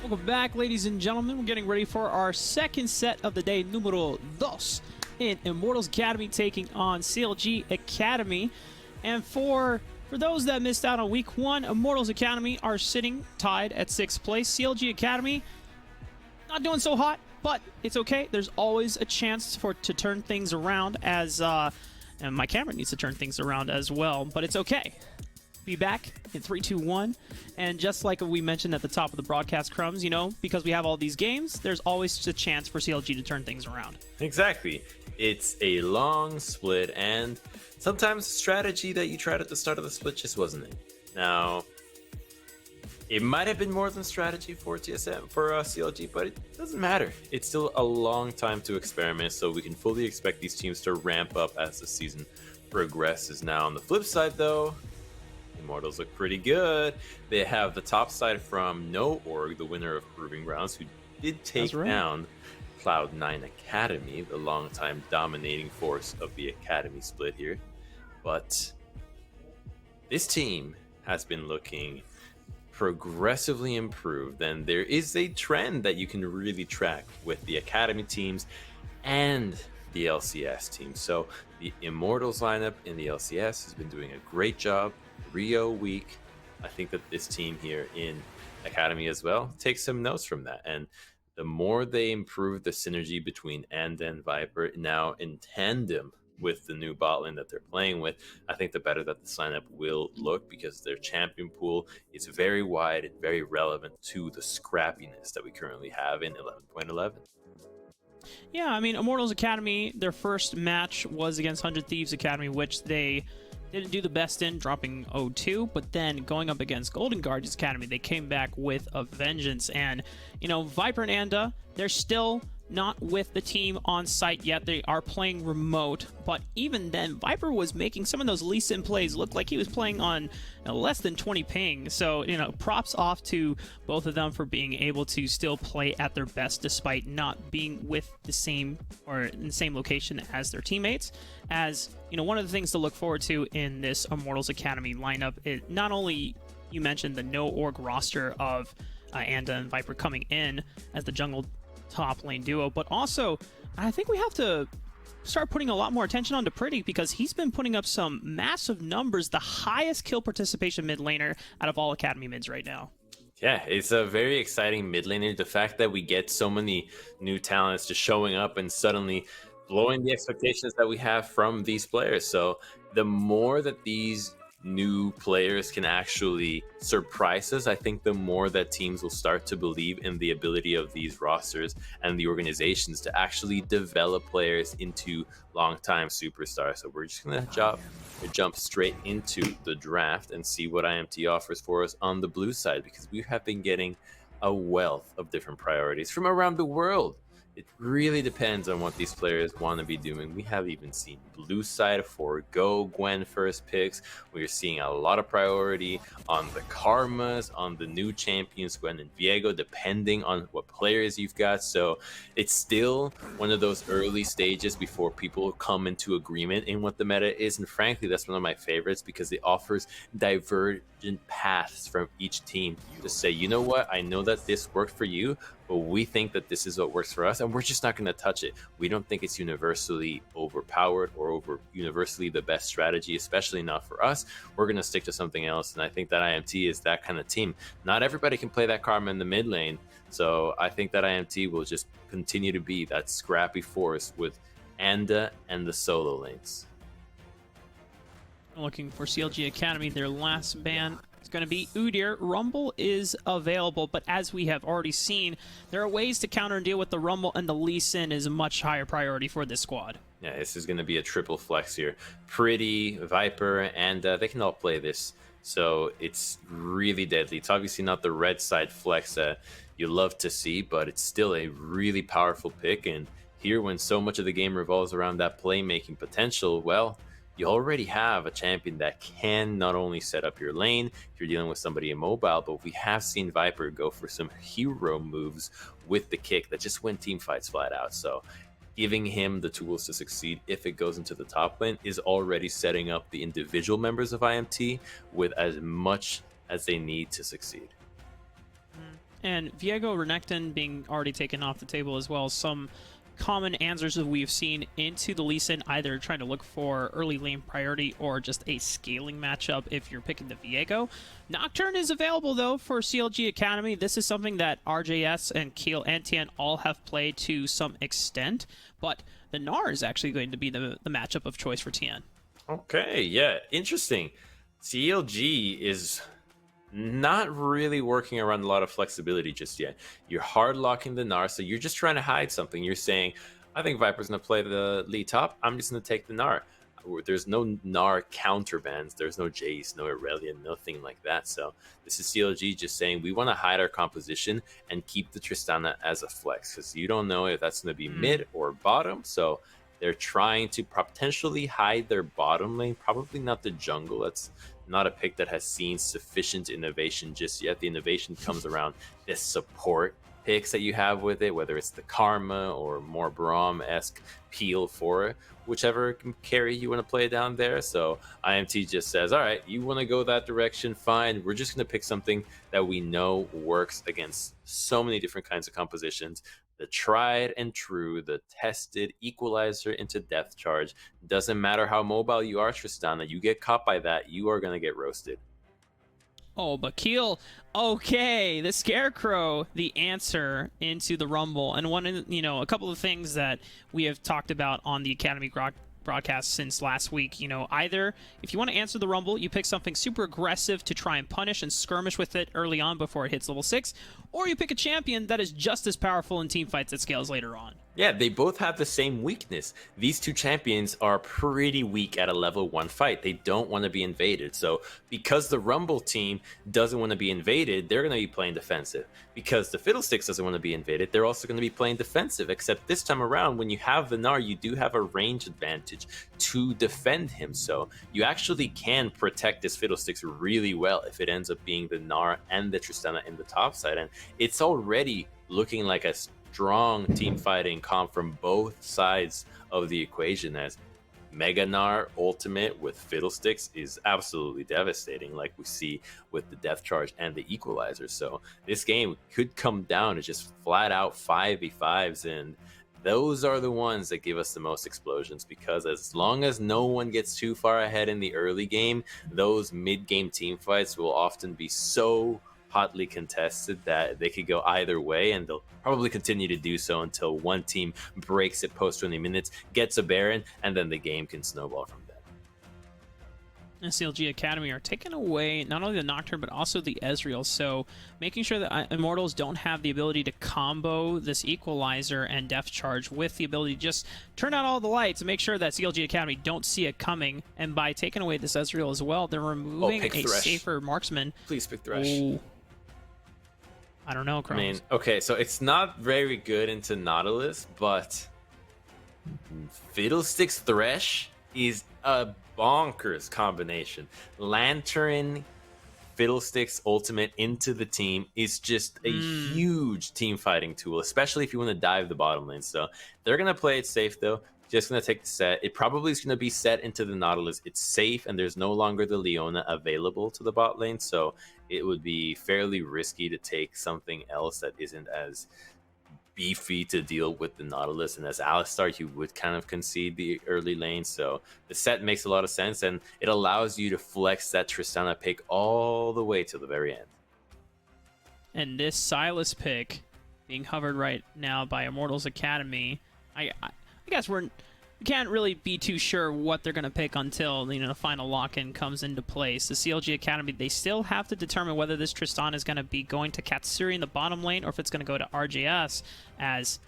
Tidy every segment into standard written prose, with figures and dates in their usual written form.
Welcome back, ladies and gentlemen. We're getting ready for our second set of the day, numero dos, in Immortals Academy taking on CLG Academy. And for those that missed out on week one, Immortals Academy are sitting tied at 6th place. CLG Academy not doing so hot, but it's okay. There's always a chance to turn things around as and my camera needs to turn things around as well, but it's okay. Be back in 3, 2, 1. And just like we mentioned at the top of the broadcast, Crumbs, you know, because we have all these games, there's always a chance for CLG to turn things around. Exactly. It's a long split, and sometimes the strategy that you tried at the start of the split just wasn't it. Now, it might have been more than strategy for CLG, but it doesn't matter. It's still a long time to experiment, so we can fully expect these teams to ramp up as the season progresses. Now, on the flip side, though, Immortals look pretty good. They have the top side from No Org, the winner of Proving Grounds, who did take down Cloud9 Academy, the longtime dominating force of the Academy split here. But this team has been looking progressively improved, and there is a trend that you can really track with the Academy teams and the LCS team. So the Immortals lineup in the LCS has been doing a great job. Rio week. I think that this team here in Academy as well takes some notes from that. And the more they improve the synergy between Anda and Viper now in tandem with the new bot lane that they're playing with, I think the better that the lineup will look, because their champion pool is very wide and very relevant to the scrappiness that we currently have in 11.11. Yeah, I mean, Immortals Academy, their first match was against 100 Thieves Academy, which they didn't do the best in, dropping 0-2, but then going up against Golden Guardians Academy, they came back with a vengeance. And, you know, Viper and Anda, they're still not with the team on site yet. They are playing remote, but even then, Viper was making some of those Lee Sin plays look like he was playing on less than 20 ping. So, you know, props off to both of them for being able to still play at their best despite not being with the same or in the same location as their teammates. As, you know, one of the things to look forward to in this Immortals Academy lineup is not only, you mentioned the No Org roster of Anda and Viper coming in as the jungle top lane duo, but also I think we have to start putting a lot more attention onto Pretty, because he's been putting up some massive numbers, the highest kill participation mid laner out of all Academy mids right now. Yeah, it's a very exciting mid laner. The fact that we get so many new talents just showing up and suddenly blowing the expectations that we have from these players. So the more that these new players can actually surprise us, I think the more that teams will start to believe in the ability of these rosters and the organizations to actually develop players into long-time superstars. So we're just gonna jump straight into the draft and see what IMTA offers for us on the blue side, because we have been getting a wealth of different priorities from around the world. It really depends on what these players want to be doing. We have even seen blue side forego Gwen first picks. We're seeing a lot of priority on the Karmas, on the new champions, Gwen and Viego, depending on what players you've got. So it's still one of those early stages before people come into agreement in what the meta is. And frankly, that's one of my favorites, because it offers divergent paths from each team to say, you know what, I know that this worked for you, but we think that this is what works for us, and we're just not going to touch it. We don't think it's universally overpowered or universally the best strategy, especially not for us. We're going to stick to something else, and I think that IMT is that kind of team. Not everybody can play that Karma in the mid lane, so I think that IMT will just continue to be that scrappy force with Anda and the solo lanes. Looking for CLG Academy, their last ban is going to be Udyr. Rumble is available, but as we have already seen, there are ways to counter and deal with the Rumble, and the Lee Sin is a much higher priority for this squad. Yeah, this is going to be a triple flex here. Pretty, Viper, and they can all play this, so it's really deadly. It's obviously not the red side flex that you love to see, but it's still a really powerful pick, and here, when so much of the game revolves around that playmaking potential, well, you already have a champion that can not only set up your lane if you're dealing with somebody immobile, but we have seen Viper go for some hero moves with the kick that just win team fights flat out. So giving him the tools to succeed if it goes into the top lane is already setting up the individual members of IMT with as much as they need to succeed. And Viego Renekton being already taken off the table as well. Some common answers that we've seen into the Lee Sin, either trying to look for early lane priority or just a scaling matchup if you're picking the Viego. Nocturne is available though for CLG Academy. This is something that RJS and Keel and Tian all have played to some extent, but the Gnar is actually going to be the matchup of choice for Tian. Okay, yeah, interesting. CLG is not really working around a lot of flexibility just yet. You're hard locking the Gnar, so you're just trying to hide something. You're saying, I think Viper's going to play the lead top. I'm just going to take the Gnar. There's no Gnar counterbans. There's no Jace, no Aurelion, nothing like that. So this is CLG just saying, we want to hide our composition and keep the Tristana as a flex, because you don't know if that's going to be mid or bottom. So they're trying to potentially hide their bottom lane, probably not the jungle. That's not a pick that has seen sufficient innovation just yet. The innovation comes around the support picks that you have with it, whether it's the Karma or more Braum-esque peel for whichever carry you want to play down there. So IMT just says, all right, you want to go that direction, fine. We're just going to pick something that we know works against so many different kinds of compositions. The tried and true, the tested equalizer into depth charge. Doesn't matter how mobile you are, Tristana. You get caught by that, you are going to get roasted. Oh, but Keel, okay, the Scarecrow, the answer into the Rumble. And a couple of things that we have talked about on the Academy broadcast since last week. Either if you want to answer the Rumble, you pick something super aggressive to try and punish and skirmish with it early on before it hits level 6, or you pick a champion that is just as powerful in team fights that scales later on. Yeah, they both have the same weakness. These two champions are pretty weak at a level 1 fight. They don't want to be invaded. So because the Rumble team doesn't want to be invaded, they're going to be playing defensive. Because the Fiddlesticks doesn't want to be invaded, they're also going to be playing defensive. Except this time around, when you have the Gnar, you do have a range advantage to defend him. So you actually can protect this Fiddlesticks really well if it ends up being the Gnar and the Tristana in the top side. And it's already looking like a strong team fighting comp from both sides of the equation, as Mega Gnar ultimate with Fiddlesticks is absolutely devastating, like we see with the Death Charge and the Equalizer. So this game could come down to just flat out 5v5s, and those are the ones that give us the most explosions, because as long as no one gets too far ahead in the early game, those mid-game team fights will often be so hotly contested that they could go either way, and they'll probably continue to do so until one team breaks it post 20 minutes, gets a Baron, and then the game can snowball from there. And CLG Academy are taking away not only the Nocturne but also the Ezreal, so making sure that Immortals don't have the ability to combo this Equalizer and Depth Charge with the ability to just turn out all the lights and make sure that CLG Academy don't see it coming. And by taking away this Ezreal as well, they're removing a safer marksman. Please pick Thresh. Ooh. I don't know, Chronos. I mean, okay, so it's not very good into Nautilus, but Fiddlesticks Thresh is a bonkers combination. Lantern, Fiddlesticks ultimate into the team is just a huge team fighting tool, especially if you want to dive the bottom lane. So they're going to play it safe, though. Just going to take the set. It probably is going to be set into the Nautilus. It's safe, and there's no longer the Leona available to the bot lane, so it would be fairly risky to take something else that isn't as beefy to deal with the Nautilus. And as Alistar, you would kind of concede the early lane, so the set makes a lot of sense, and it allows you to flex that Tristana pick all the way to the very end. And this Sylas pick being hovered right now by Immortals Academy, I guess we can't really be too sure what they're going to pick until the final lock-in comes into place. The CLG Academy, they still have to determine whether this Tristan is going to be going to Katsuri in the bottom lane or if it's going to go to RJS, as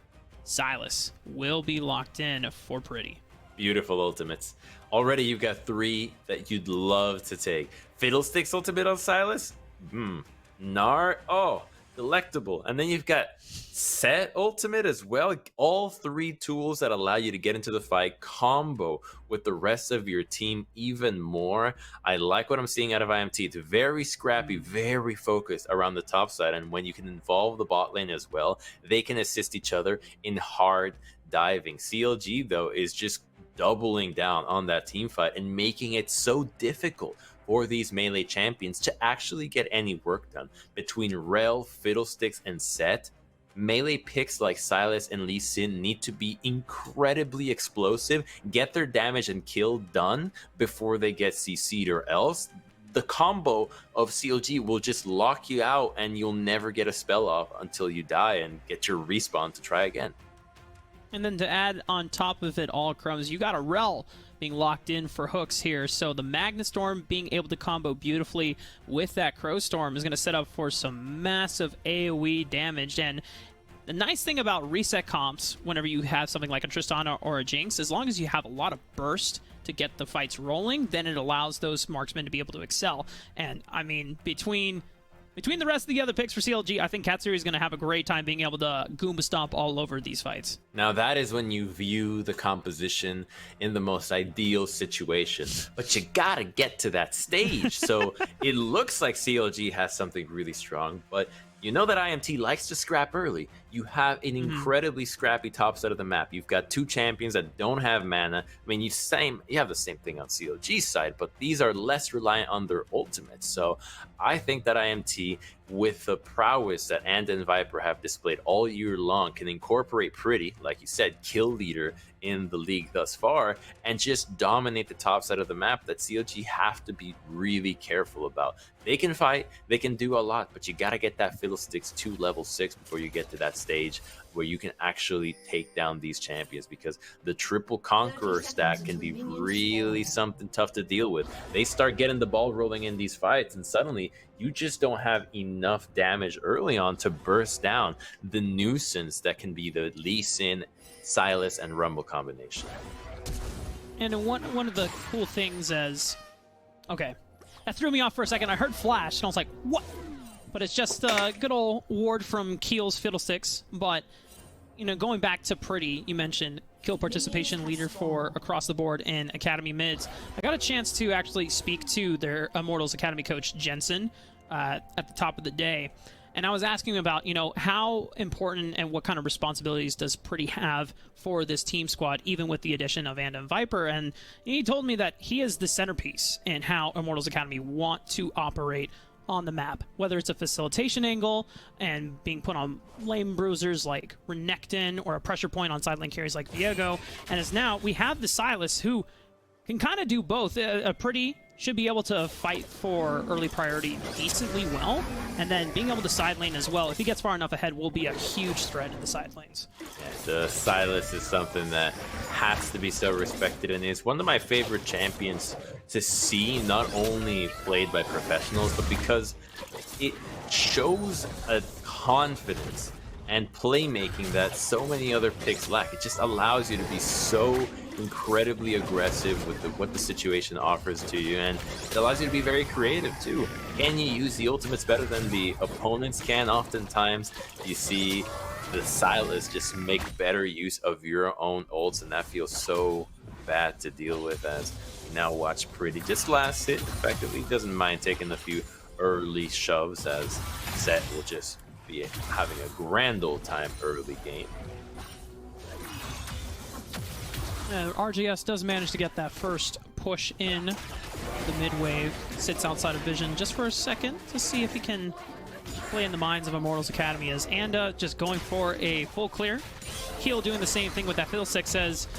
Sylas will be locked in for Pretty. Beautiful ultimates. Already you've got 3 that you'd love to take. Fiddlesticks ultimate on Sylas? Gnar? Oh, delectable. And then you've got Set ultimate as well. All 3 tools that allow you to get into the fight, combo with the rest of your team even more. I like what I'm seeing out of IMT. It's very scrappy, very focused around the top side, and when you can involve the bot lane as well, they can assist each other in hard diving. CLG, though, is just doubling down on that team fight and making it so difficult for these melee champions to actually get any work done. Between Rel, Fiddlesticks, and Set, melee picks like Sylas and Lee Sin need to be incredibly explosive, get their damage and kill done before they get CC'd, or else the combo of CLG will just lock you out and you'll never get a spell off until you die and get your respawn to try again. And then to add on top of it all, Crumbs, you got a Rel being locked in for hooks here. So the Magnastorm being able to combo beautifully with that Crow Storm is going to set up for some massive AoE damage. And the nice thing about reset comps, whenever you have something like a Tristana or a Jinx, as long as you have a lot of burst to get the fights rolling, then it allows those marksmen to be able to excel. And I mean, between the rest of the other picks for CLG, I think Katsuri is going to have a great time being able to Goomba Stomp all over these fights. Now that is when you view the composition in the most ideal situation, but you gotta get to that stage. So it looks like CLG has something really strong, but you know that IMT likes to scrap early. You have an incredibly scrappy top side of the map. You've got two champions that don't have mana. I mean, you have the same thing on CLG's side, but these are less reliant on their ultimates. So I think that IMT, with the prowess that Anda and Viper have displayed all year long, can incorporate Pretty, like you said, kill leader in the league thus far, and just dominate the top side of the map that CLG have to be really careful about. They can fight, they can do a lot, but you gotta get that Fiddlesticks to level 6 before you get to that stage where you can actually take down these champions, because the triple conqueror stack can be really something tough to deal with. They start getting the ball rolling in these fights, and suddenly you just don't have enough damage early on to burst down the nuisance that can be the Lee Sin, Sylas, and Rumble combination. And one of the cool things is, okay, that threw me off for a second. I heard Flash, and I was like, what? But it's just a good old ward from Keel's Fiddlesticks. But, you know, going back to Pretty, you mentioned kill participation leader for across the board in Academy mids. I got a chance to actually speak to their Immortals Academy coach, Jensen, at the top of the day. And I was asking him about, you know, how important and what kind of responsibilities does Pretty have for this team squad, even with the addition of Anda and Viper. And he told me that he is the centerpiece in how Immortals Academy want to operate on the map, whether it's a facilitation angle and being put on lane bruisers like Renekton, or a pressure point on side lane carries like Viego. And as now we have the Sylas, who can kind of do both. Pretty should be able to fight for early priority decently well, and then being able to side lane as well, if he gets far enough ahead, will be a huge threat in the side lanes. Yeah, the Sylas is something that has to be so respected, and is one of my favorite champions to see, not only played by professionals, but because it shows a confidence and playmaking that so many other picks lack. It just allows you to be so incredibly aggressive with what the situation offers to you, and it allows you to be very creative too. Can you use the ultimates better than the opponents can? Oftentimes you see the Sylas just make better use of your own ults, and that feels so bad to deal with, as we now watch Pretty just last hit effectively. Doesn't mind taking a few early shoves, as Set will just be having a grand old time early game. RGS does manage to get that first push in the mid wave. Sits outside of vision just for a second to see if he can play in the minds of Immortals Academy, as Anda just going for a full clear. Keel doing the same thing with that Fiddlestick. Says,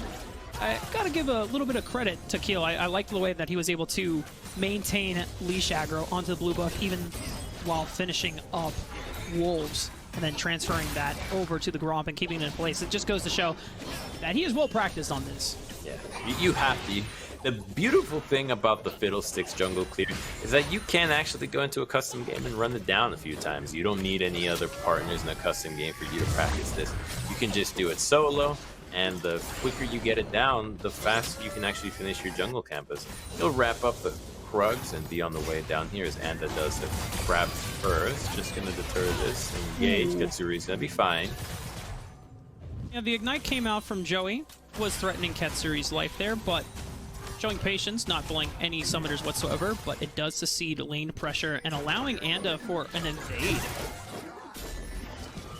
I gotta give a little bit of credit to Keel. I like the way that he was able to maintain leash aggro onto the blue buff even while finishing up Wolves, and then transferring that over to the Gromp and keeping it in place. It just goes to show that he is well practiced on this. Yeah, you have to. The beautiful thing about the Fiddlesticks jungle clear is that you can actually go into a custom game and run it down a few times. You don't need any other partners in a custom game for you to practice this. You can just do it solo, and the quicker you get it down, the faster you can actually finish your jungle campus. You'll wrap up the Krugs and be on the way down here, as Anda does the grab first. Just gonna deter this. Engage. Katsuri's gonna be fine. Yeah, the Ignite came out from Joey. Was threatening Katsuri's life there, but showing patience, not pulling any summoners whatsoever, but it does succeed lane pressure and allowing Anda for an invade.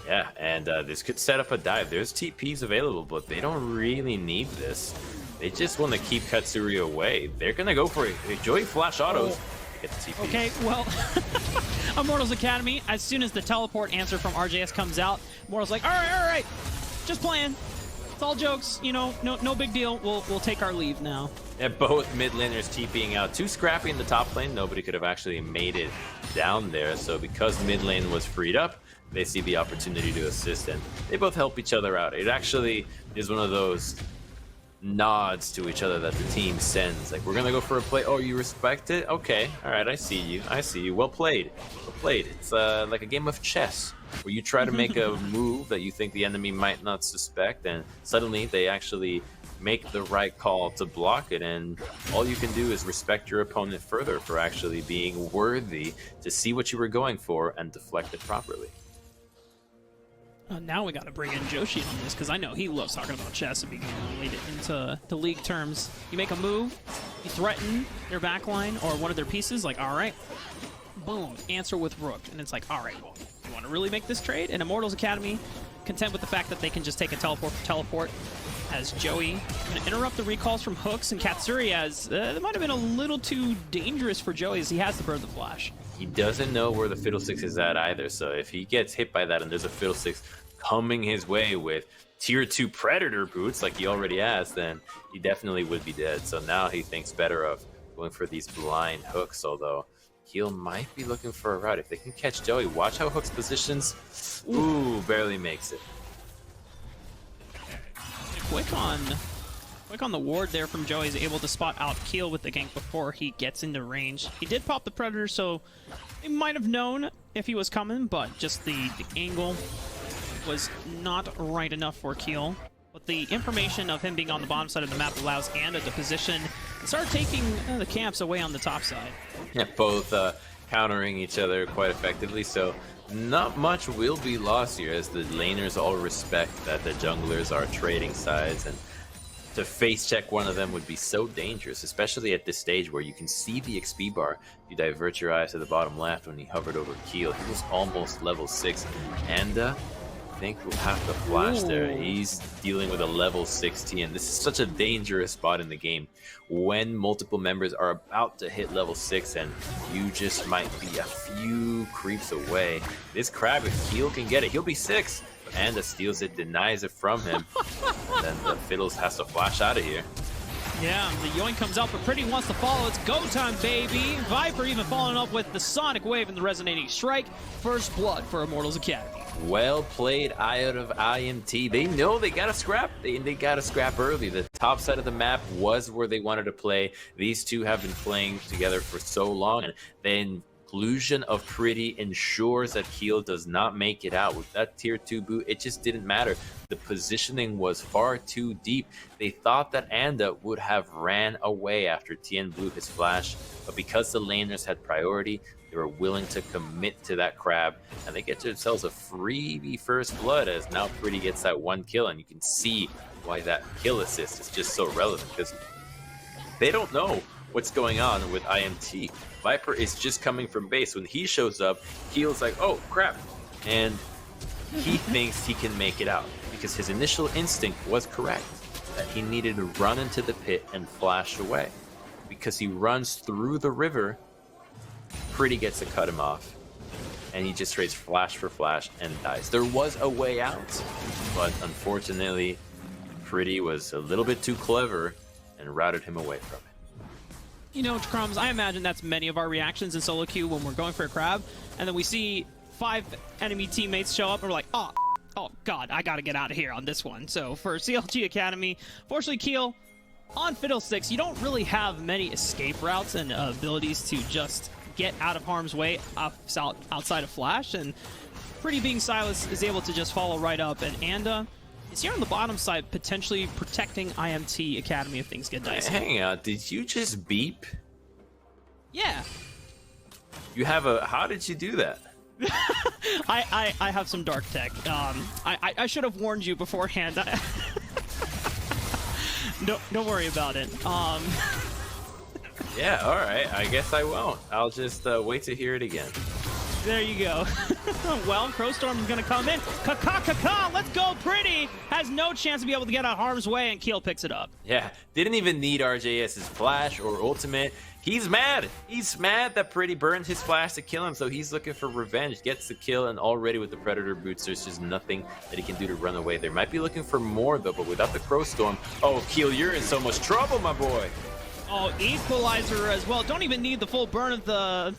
Yeah, and this could set up a dive. There's TPs available, but they don't really need this. They just want to keep Katsuri away. They're going to go for it. Joey flash autos. get the TP. Okay, well, Immortals Academy, as soon as the teleport answer from RJS comes out, Immortals like, all right, just playing. It's all jokes, you know, no big deal. We'll take our leave now. Yeah, both mid laners TPing out. Too scrappy in the top lane. Nobody could have actually made it down there. So because mid lane was freed up, they see the opportunity to assist, and they both help each other out. It actually is one of those nods to each other that the team sends. Like, we're gonna go for a play. Oh, you respect it? Okay, all right, I see you. Well played. It's like a game of chess where you try to make a move that you think the enemy might not suspect, and suddenly they actually make the right call to block it, and all you can do is respect your opponent further for actually being worthy to see what you were going for and deflect it properly. Now we got to bring in Joshi on this, because I know he loves talking about chess and being able to lead it into the league terms. You make a move, you threaten their backline or one of their pieces, like, all right, boom, answer with Rook. And it's like, all right, well, you want to really make this trade? And Immortals Academy, content with the fact that they can just take a teleport, as Joey going to interrupt the recalls from Hooks and Katsuri, as that might have been a little too dangerous for Joey, as he has to burn the flash. He doesn't know where the Fiddlesticks is at either, so if he gets hit by that and there's a Fiddlesticks coming his way with tier 2 Predator boots like he already has, then he definitely would be dead. So now he thinks better of going for these blind hooks, although Keel might be looking for a route. If they can catch Joey, watch how Hooks positions. Ooh, barely makes it. Quick on the ward there from Joey. Is able to spot out Keel with the gank before he gets into range. He did pop the Predator, so he might have known if he was coming, but just the angle was not right enough for Keel. But the information of him being on the bottom side of the map allows Anda to position and start taking the camps away on the top side. Yeah, both countering each other quite effectively, so not much will be lost here, as the laners all respect that the junglers are trading sides, and to face check one of them would be so dangerous, especially at this stage where you can see the XP bar. If you divert your eyes to the bottom left when he hovered over Keel, he was almost level 6, and I think we'll have to flash there. He's dealing with a level 60, and this is such a dangerous spot in the game when multiple members are about to hit level 6 and you just might be a few creeps away. This crab, if Keel can get it, he'll be 6. Anda steals it, denies it from him, and then the Fiddles has to flash out of here. Yeah, the yoink comes out, but Pretty wants to follow. It's go time, baby. Viper even following up with the Sonic Wave and the Resonating Strike. First blood for Immortals Academy. Well played out of IMT. They know they gotta scrap. They gotta scrap early. The top side of the map was where they wanted to play. These two have been playing together for so long, and then inclusion of Pretty ensures that Keel does not make it out. With that tier 2 boot, it just didn't matter. The positioning was far too deep. They thought that Anda would have ran away after Tien blew his flash, but because the laners had priority, they were willing to commit to that crab, and they get themselves a freebie first blood, as now Pretty gets that 1 kill, and you can see why that kill assist is just so relevant, because they don't know what's going on with IMT. Viper is just coming from base. When he shows up, Keel's like, oh crap, and he thinks he can make it out because his initial instinct was correct, that he needed to run into the pit and flash away. Because he runs through the river, Pretty gets to cut him off, and he just trades flash for flash and dies. There was a way out, but unfortunately Pretty was a little bit too clever and routed him away from it. You know, Crumbs, I imagine that's many of our reactions in solo queue when we're going for a crab, and then we see 5 enemy teammates show up, and we're like, oh god, I gotta get out of here on this one. So for CLG Academy, fortunately Keel, on Fiddlesticks, you don't really have many escape routes and abilities to just get out of harm's way outside of flash, and Pretty being Silas is able to just follow right up, and Anda is here on the bottom side, potentially protecting IMT Academy if things get dicey. Hang on, did you just beep? Yeah. You have a... How did you do that? I have some dark tech. I should have warned you beforehand. Don't worry about it. Yeah, alright. I guess I won't. I'll just wait to hear it again. There you go. Well, Crowstorm is going to come in. Kaka, let's go pretty. Has no chance to be able to get out of harm's way, and Keel picks it up. Yeah, didn't even need RJS's flash or ultimate. He's mad. He's mad that Pretty burned his flash to kill him, so he's looking for revenge. Gets the kill, and already with the Predator boots, there's just nothing that he can do to run away. They might be looking for more, though, but without the Crowstorm, oh, Keel, you're in so much trouble, my boy. Oh, equalizer as well. Don't even need the full burn of the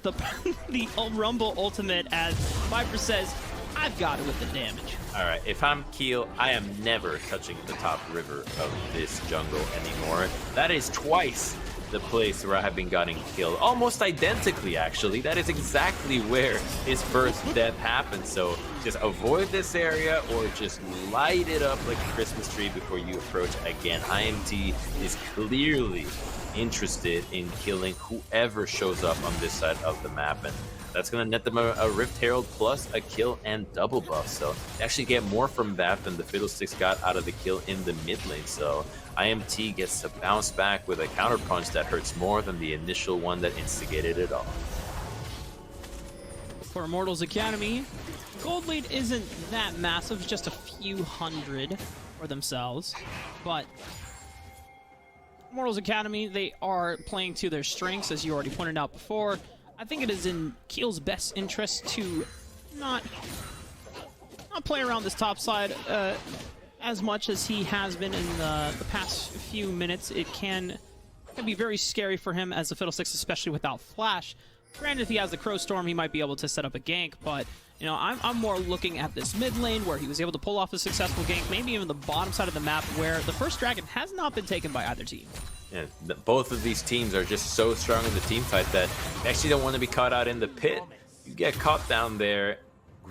Rumble ultimate, as Viper says, I've got it with the damage. All right, if I'm Keel, I am never touching the top river of this jungle anymore. That is twice the place where I have been getting killed. Almost identically, actually. That is exactly where his first death happened. So just avoid this area or just light it up like a Christmas tree before you approach again. IMT is clearly interested in killing whoever shows up on this side of the map, and that's going to net them a Rift Herald plus a kill and double buff. So they actually get more from that than the Fiddlesticks got out of the kill in the mid lane. So IMT gets to bounce back with a counter punch that hurts more than the initial one that instigated it all. For Immortals Academy, gold lead isn't that massive, just a few hundred for themselves, but Immortals Academy, they are playing to their strengths, as you already pointed out before. I think it is in Keel's best interest to not play around this top side as much as he has been in the past few minutes. It can be very scary for him as the Fiddlesticks, especially without Flash. Granted, if he has the Crowstorm, he might be able to set up a gank, but you know, I'm more looking at this mid lane where he was able to pull off a successful gank, maybe even the bottom side of the map where the first dragon has not been taken by either team. Yeah, both of these teams are just so strong in the team fight that they actually don't want to be caught out in the pit. You get caught down there,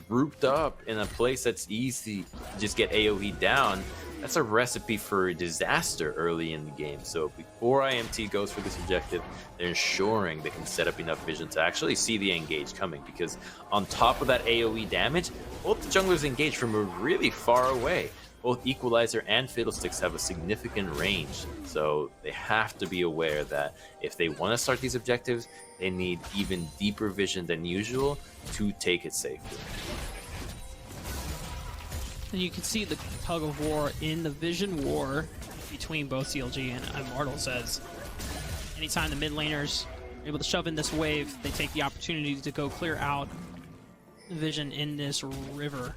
grouped up in a place that's easy to just get AoE down. That's a recipe for disaster early in the game. So before IMT goes for this objective, they're ensuring they can set up enough vision to actually see the engage coming, because on top of that AoE damage, both the junglers engage from a really far away. Both Equalizer and Fiddlesticks have a significant range, so they have to be aware that if they want to start these objectives, they need even deeper vision than usual to take it safely. And you can see the tug of war in the vision war between both CLG and Immortals, as anytime the mid laners are able to shove in this wave, they take the opportunity to go clear out the vision in this river.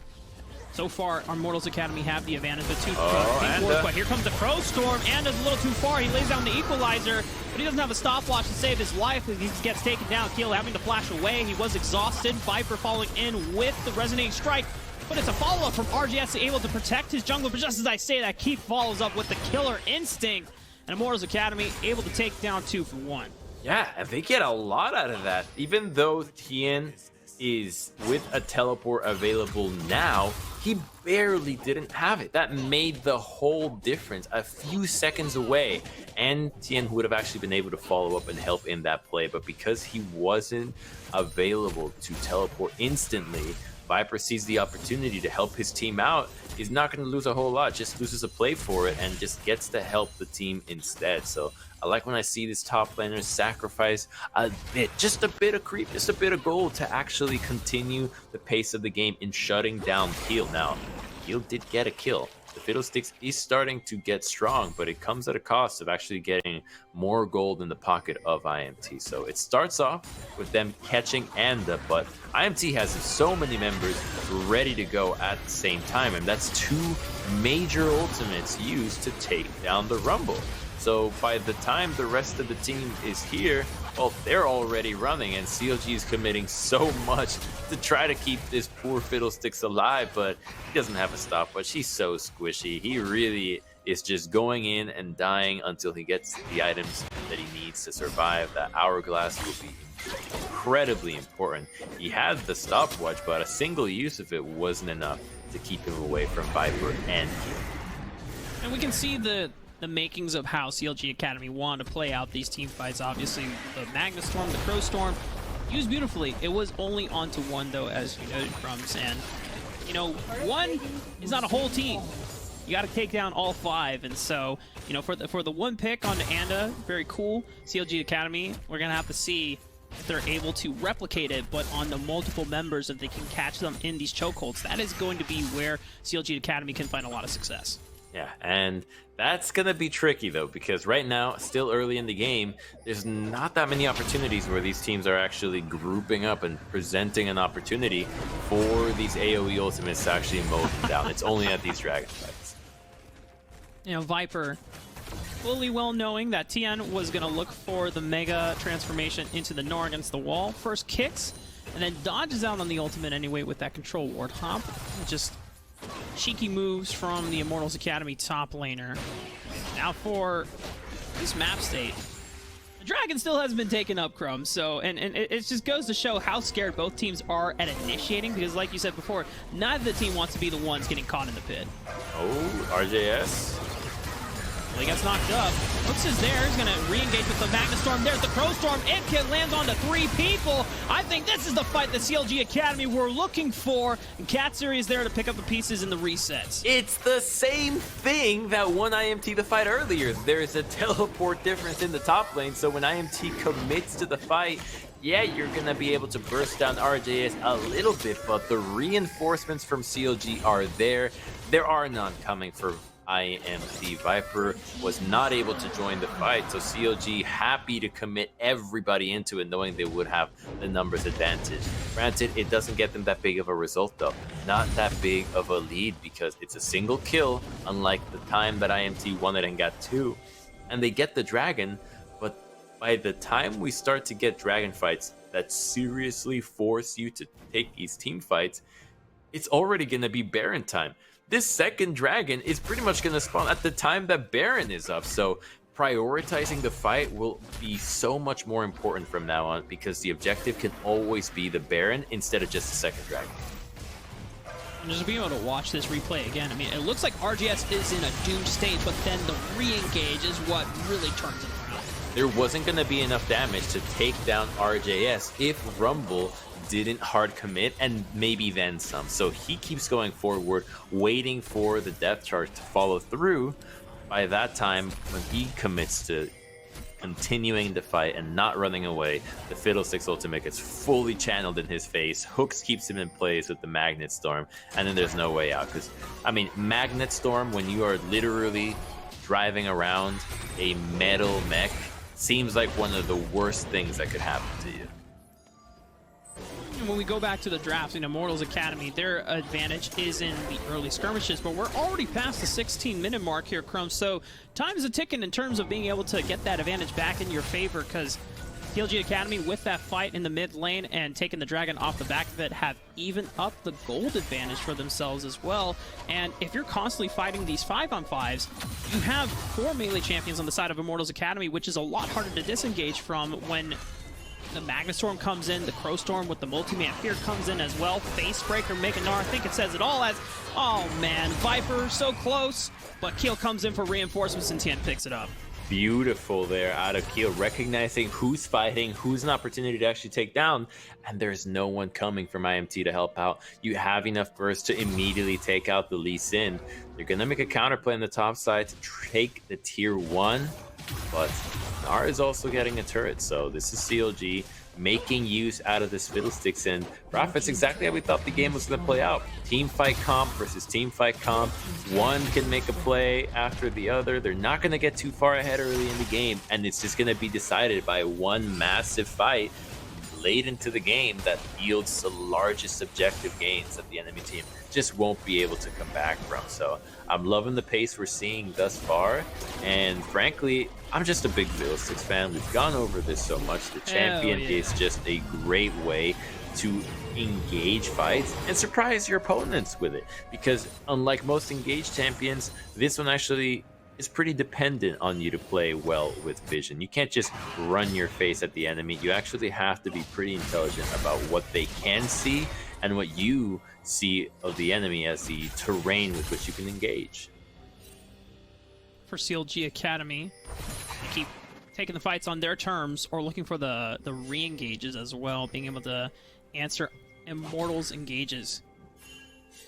So far, our Immortals Academy have the advantage, but but here comes the Crowstorm. Anda's a little too far. He lays down the Equalizer, but he doesn't have a stopwatch to save his life as he gets taken down. Keel having to flash away. He was exhausted. Viper falling in with the Resonating Strike, but it's a follow-up from RGS, able to protect his jungler. But just as I say that, Keith follows up with the Killer Instinct, and Immortals Academy able to take down 2 for 1. Yeah, and they get a lot out of that. Even though Tien is with a teleport available now, he barely didn't have it. That made the whole difference. A few seconds away, and Tien would have actually been able to follow up and help in that play, but because he wasn't available to teleport instantly, Viper sees the opportunity to help his team out. He's not going to lose a whole lot, just loses a play for it and just gets to help the team instead. So I like when I see this top laner sacrifice a bit, just a bit of creep, just a bit of gold to actually continue the pace of the game in shutting down Keel. Now, Keel did get a kill. The Fiddlesticks is starting to get strong, but it comes at a cost of actually getting more gold in the pocket of IMT. So it starts off with them catching Anda, but IMT has so many members ready to go at the same time, and that's 2 major ultimates used to take down the Rumble. So by the time the rest of the team is here, well, they're already running, and CLG is committing so much to try to keep this poor Fiddlesticks alive, but he doesn't have a stopwatch. He's so squishy. He really is just going in and dying until he gets the items that he needs to survive. That hourglass will be incredibly important. He had the stopwatch, but a single use of it wasn't enough to keep him away from Viper and Keel. And we can see the makings of how CLG Academy wanted to play out these team fights. Obviously, the Magnus Storm, the Crow Storm, used beautifully. It was only onto one, though, as you noted, Crumbs. And, you know, one is not a whole team. You got to take down all 5. And so, you know, for the one pick onto Anda, very cool. CLG Academy, we're going to have to see if they're able to replicate it, but on the multiple members, if they can catch them in these chokeholds, that is going to be where CLG Academy can find a lot of success. Yeah, and that's going to be tricky, though, because right now, still early in the game, there's not that many opportunities where these teams are actually grouping up and presenting an opportunity for these AoE ultimates to actually mow them down. It's only at these dragon fights. You know, Viper, fully well knowing that Tian was going to look for the Mega transformation into the Nor against the wall. First kicks, and then dodges out on the ultimate anyway with that control ward hop. Just cheeky moves from the Immortals Academy top laner. Now for this map state, the dragon still hasn't been taken up, Chrome. So, and it just goes to show how scared both teams are at initiating, because like you said before, neither the team wants to be the ones getting caught in the pit. Oh, RJS. Well, he gets knocked up. Looks is there. He's going to re-engage with the Magna Storm. There's the Crow Storm. It lands on the 3 people. I think this is the fight the CLG Academy were looking for. And Katsuri is there to pick up the pieces in the resets. It's the same thing that won IMT the fight earlier. There's a teleport difference in the top lane, so when IMT commits to the fight, yeah, you're going to be able to burst down RJS a little bit, but the reinforcements from CLG are there. There are none coming for IMT. Viper was not able to join the fight, so CLG happy to commit everybody into it, knowing they would have the numbers advantage. Granted, it doesn't get them that big of a result though. Not that big of a lead, because it's a single kill, unlike the time that IMT won it and got 2. And they get the dragon, but by the time we start to get dragon fights that seriously force you to take these team fights, it's already going to be Baron time. This second dragon is pretty much going to spawn at the time that Baron is up, so prioritizing the fight will be so much more important from now on, because the objective can always be the Baron instead of just the second dragon. And just being able to watch this replay again, I mean, it looks like RGS is in a doomed state, but then the re-engage is what really turns it around. There wasn't going to be enough damage to take down RJS if Rumble didn't hard commit, and maybe then some. So he keeps going forward, waiting for the death charge to follow through. By that time, when he commits to continuing the fight and not running away, the Fiddlesticks ultimate gets fully channeled in his face. Hooks keeps him in place with the Magnet Storm, and then there's no way out. Because, I mean, Magnet Storm, when you are literally driving around a metal mech, seems like one of the worst things that could happen to you. And when we go back to the drafts in Immortals Academy, their advantage is in the early skirmishes, but we're already past the 16-minute mark here, Chrome, so time is a ticking in terms of being able to get that advantage back in your favor, because CLG Academy, with that fight in the mid lane and taking the dragon off the back of it, have even up the gold advantage for themselves as well. And if you're constantly fighting these 5-on-5s, you have 4 melee champions on the side of Immortals Academy, which is a lot harder to disengage from when the Magna Storm comes in, the Crow Storm with the multi-man here comes in as well. Facebreaker, Mega Gnar, I think it says it all as, oh man, Viper, so close, but Keel comes in for reinforcements and Tien picks it up. Beautiful there out of Keel, recognizing who's fighting, who's an opportunity to actually take down, and there's no one coming from IMT to help out. You have enough burst to immediately take out the Lee Sin. They're going to make a counterplay on the top side to take the tier 1, but Gnar is also getting a turret, so this is CLG making use out of this Fiddlesticks, and Prophet's exactly how we thought the game was going to play out. Team fight comp versus team fight comp. One can make a play after the other. They're not going to get too far ahead early in the game, and it's just going to be decided by one massive fight late into the game that yields the largest objective gains that the enemy team just won't be able to come back from. So I'm loving the pace we're seeing thus far, and frankly, I'm just a big Fiddlesticks fan. We've gone over this so much. The champion is just a great way to engage fights and surprise your opponents with it, because unlike most engaged champions, this one actually is pretty dependent on you to play well with vision. You can't just run your face at the enemy. You actually have to be pretty intelligent about what they can see and what you see of the enemy as the terrain with which you can engage. For CLG Academy, they keep taking the fights on their terms or looking for the re-engages as well, being able to answer Immortals engages.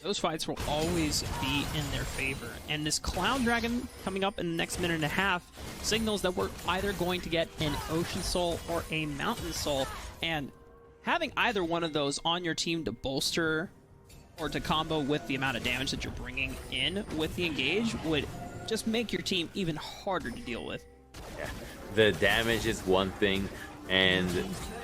those fights will always be in their favor. And this Cloud Dragon coming up in the next minute and a half signals that we're either going to get an Ocean Soul or a Mountain Soul. And having either one of those on your team to bolster or to combo with the amount of damage that you're bringing in with the engage would just make your team even harder to deal with. Yeah, the damage is one thing, and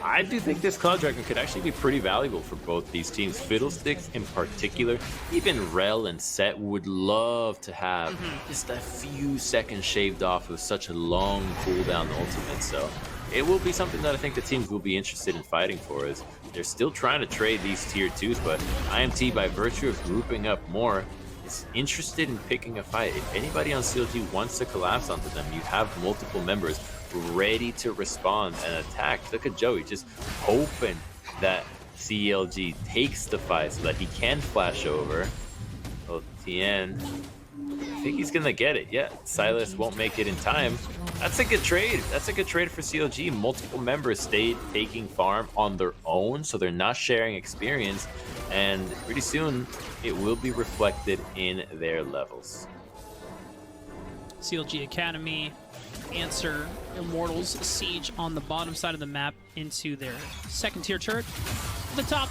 I do think this Cloud Dragon could actually be pretty valuable for both these teams. Fiddlesticks in particular, even Rel and Set would love to have just a few seconds shaved off with such a long cooldown ultimate, so it will be something that I think the teams will be interested in fighting for, as they're still trying to trade these tier 2s, but IMT, by virtue of grouping up more, is interested in picking a fight. If anybody on CLG wants to collapse onto them, you have multiple members ready to respond and attack. Look at Joey just hoping that CLG takes the fight so that he can flash over. Oh, Tien, I think he's gonna get it. Yeah, Silas won't make it in time. That's a good trade. That's a good trade for CLG. Multiple members stayed taking farm on their own, so they're not sharing experience, and pretty soon it will be reflected in their levels. CLG Academy answer Immortals siege on the bottom side of the map into their second tier turret. The top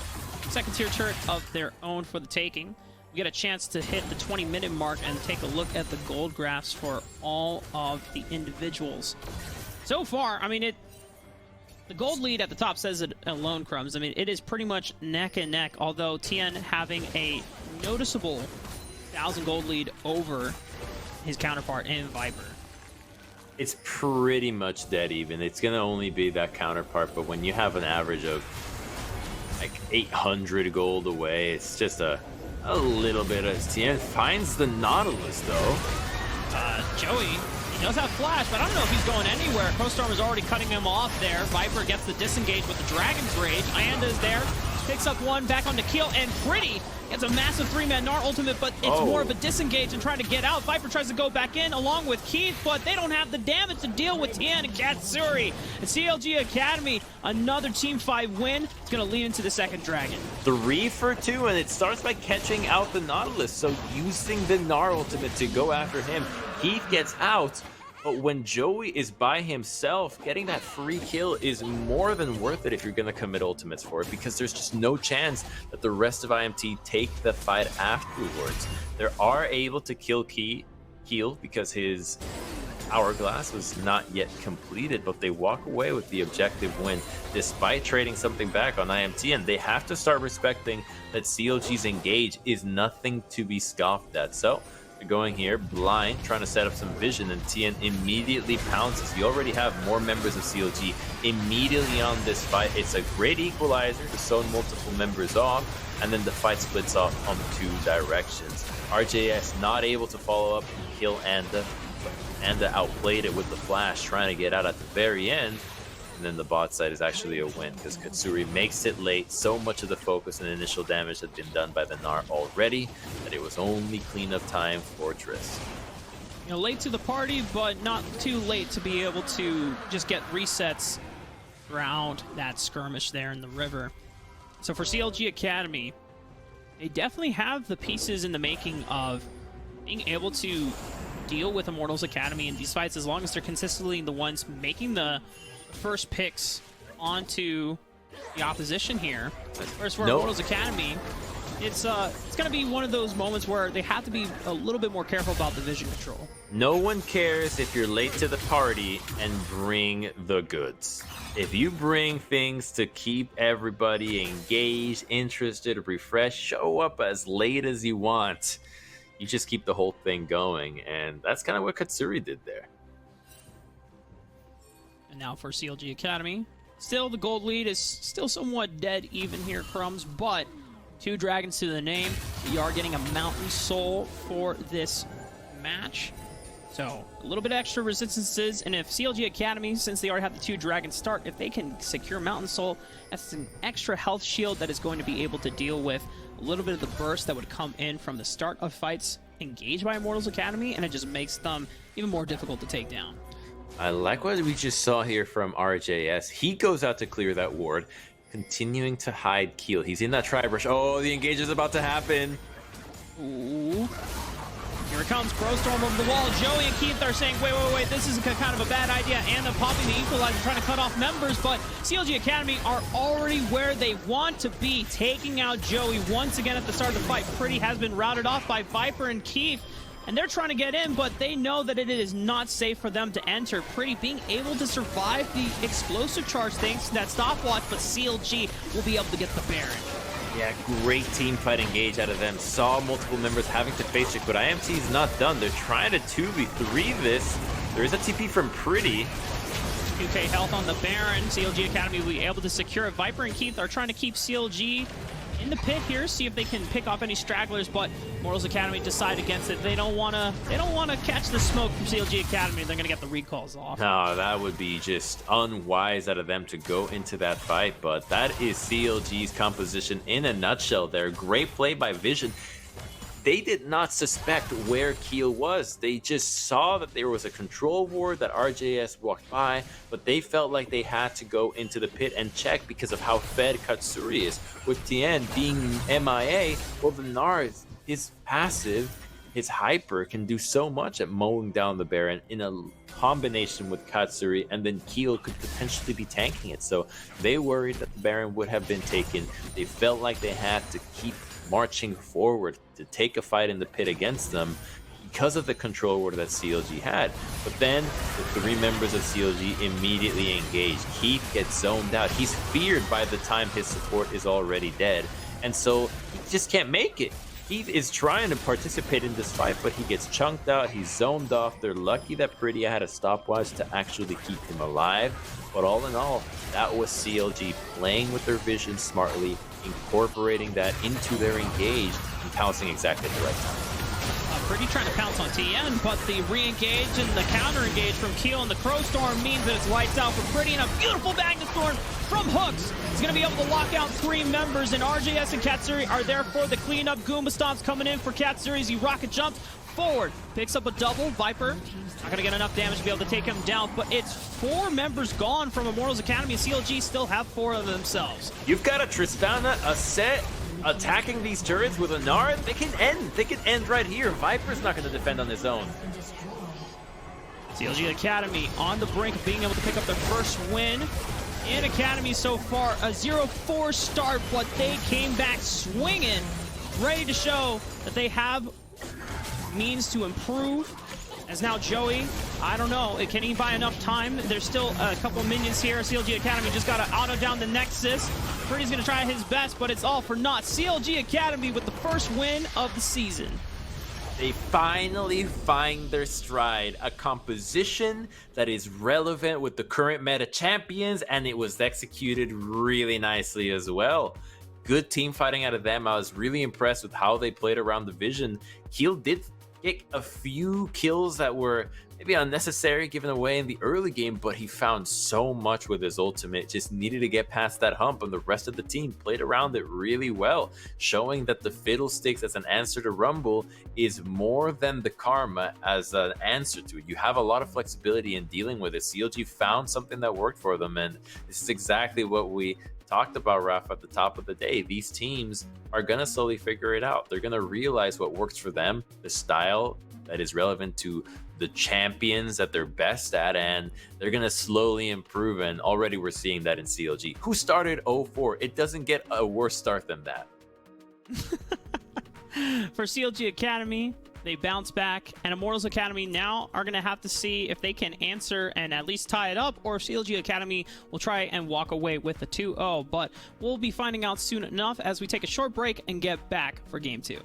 second tier turret of their own for the taking. We get a chance to hit the 20-minute mark and take a look at the gold graphs for all of the individuals. So far, I mean, the gold lead at the top says it alone, Crumbs. I mean, it is pretty much neck and neck, although Tien having a noticeable 1,000 gold lead over his counterpart in Viper. It's pretty much dead even. It's gonna only be that counterpart, but when you have an average of like 800 gold away, it's just a little bit. As Tien finds the Nautilus though. Joey, he does have flash, but I don't know if he's going anywhere. Crowstorm is already cutting him off there. Viper gets the disengage with the Dragon's Rage. Ianda is there, picks up one, back onto Keel, and Pretty gets a massive 3-man Gnar ultimate, but it's more of a disengage and trying to get out. Viper tries to go back in along with Keith, but they don't have the damage to deal with Tien and Katsuri. And CLG Academy, another Team 5 win. It's going to lead into the second Dragon. 3 for 2, and it starts by catching out the Nautilus, so using the Gnar ultimate to go after him. Keith gets out, but when Joey is by himself, getting that free kill is more than worth it if you're going to commit ultimates for it, because there's just no chance that the rest of IMT take the fight afterwards. They are able to kill Keel because his hourglass was not yet completed, but they walk away with the objective win despite trading something back on IMT, and they have to start respecting that CLG's engage is nothing to be scoffed at. So going here blind, trying to set up some vision, and Tien immediately pounces. You already have more members of CLG immediately on this fight. It's a great equalizer to zone multiple members off, and then the fight splits off on 2 directions. RJS not able to follow up and kill Anda, but Anda outplayed it with the flash, trying to get out at the very end. And then the bot side is actually a win because Katsuri makes it late. So much of the focus and initial damage had been done by the Gnar already that it was only cleanup time for Triss. You know, late to the party, but not too late to be able to just get resets around that skirmish there in the river. So for CLG Academy, they definitely have the pieces in the making of being able to deal with Immortals Academy in these fights, as long as they're consistently the ones making the first picks onto the opposition here. Whereas for Immortals Academy, it's going to be one of those moments where they have to be a little bit more careful about the vision control. No one cares if you're late to the party and bring the goods. If you bring things to keep everybody engaged, interested, refreshed, show up as late as you want. You just keep the whole thing going, and that's kind of what Katsuri did there. And now for CLG Academy, still the gold lead is still somewhat dead even here, Crumbs, but 2 dragons to the name. We are getting a Mountain Soul for this match. So a little bit extra resistances, and if CLG Academy, since they already have the 2 dragons start, if they can secure Mountain Soul, that's an extra health shield that is going to be able to deal with a little bit of the burst that would come in from the start of fights engaged by Immortals Academy, and it just makes them even more difficult to take down. I like what we just saw here from RJS. He goes out to clear that ward, continuing to hide Keel. He's in that tri-brush. Oh, the engage is about to happen. Ooh. Here it comes, Crowstorm over the wall. Joey and Keith are saying, wait, this is kind of a bad idea. And then popping the equalizer, trying to cut off members, but CLG Academy are already where they want to be, taking out Joey once again at the start of the fight. Pretty has been routed off by Viper and Keith, and they're trying to get in, but they know that it is not safe for them to enter. Pretty being able to survive the explosive charge thanks to that stopwatch, but CLG will be able to get the Baron. Yeah, great team fight engage out of them. Saw multiple members having to face check, but IMT is not done. They're trying to 2v3 this. There is a TP from Pretty. 2k health on the Baron. CLG Academy will be able to secure it. Viper and Keith are trying to keep CLG in the pit here, see if they can pick off any stragglers, but Immortals Academy decide against it. They don't want to catch the smoke from CLG Academy. They're going to get the recalls off. No, that would be just unwise out of them to go into that fight, but that is CLG's composition in a nutshell there. Great play by Vision. They did not suspect where Keel was. They just saw that there was a control ward that RJS walked by, but they felt like they had to go into the pit and check because of how fed Katsuri is. With Tien being MIA, well, the Nars, his passive, his hyper can do so much at mowing down the Baron in a combination with Katsuri, and then Keel could potentially be tanking it. So they worried that the Baron would have been taken. They felt like they had to keep marching forward to take a fight in the pit against them because of the control ward that CLG had. But then the three members of CLG immediately engaged. Keith gets zoned out. He's feared by the time his support is already dead, and so he just can't make it. Keith is trying to participate in this fight, but he gets chunked out. He's zoned off. They're lucky that Pretty had a stopwatch to actually keep him alive. But all in all, that was CLG playing with their vision smartly, incorporating that into their engage and pouncing exactly at the right time. Pretty trying to pounce on TN, but the re-engage and the counter-engage from Keel and the Crowstorm means that it's lights out for Pretty, and a beautiful Magnustorm from Hooks. He's going to be able to lock out three members, and RJS and Katsuri are there for the cleanup. Goomba Stomp's coming in for Katsuri as he rocket jumps forward. Picks up a double. Viper not going to get enough damage to be able to take him down, but it's four members gone from Immortals Academy. CLG still have four of themselves. You've got a Tristana, a Set, attacking these turrets with a Nara. They can end right here. Viper's not going to defend on his own. CLG Academy on the brink of being able to pick up their first win in Academy so far. A 0-4 start, but they came back swinging, ready to show that they have means to improve. As now Joey, I don't know, can he buy enough time? There's still a couple minions here. CLG Academy just got to auto down the Nexus. Pretty's going to try his best, but it's all for naught. CLG Academy with the first win of the season. They finally find their stride, a composition that is relevant with the current meta champions, and it was executed really nicely as well. Good team fighting out of them. I was really impressed with how they played around the vision. Keel did get a few kills that were maybe unnecessary given away in the early game, but he found so much with his ultimate. Just needed to get past that hump, and the rest of the team played around it really well, showing that the Fiddlesticks as an answer to Rumble is more than the Karma as an answer to it. You have a lot of flexibility in dealing with it. CLG found something that worked for them, and this is exactly what we talked about, Raf, at the top of the day. These teams are going to slowly figure it out. They're going to realize what works for them, the style that is relevant to the champions that they're best at, and they're going to slowly improve, and already we're seeing that in CLG, who started 0-4. It doesn't get a worse start than that. For CLG Academy, they bounce back, and Immortals Academy now are going to have to see if they can answer and at least tie it up, or if CLG Academy will try and walk away with a 2-0. But we'll be finding out soon enough as we take a short break and get back for Game 2.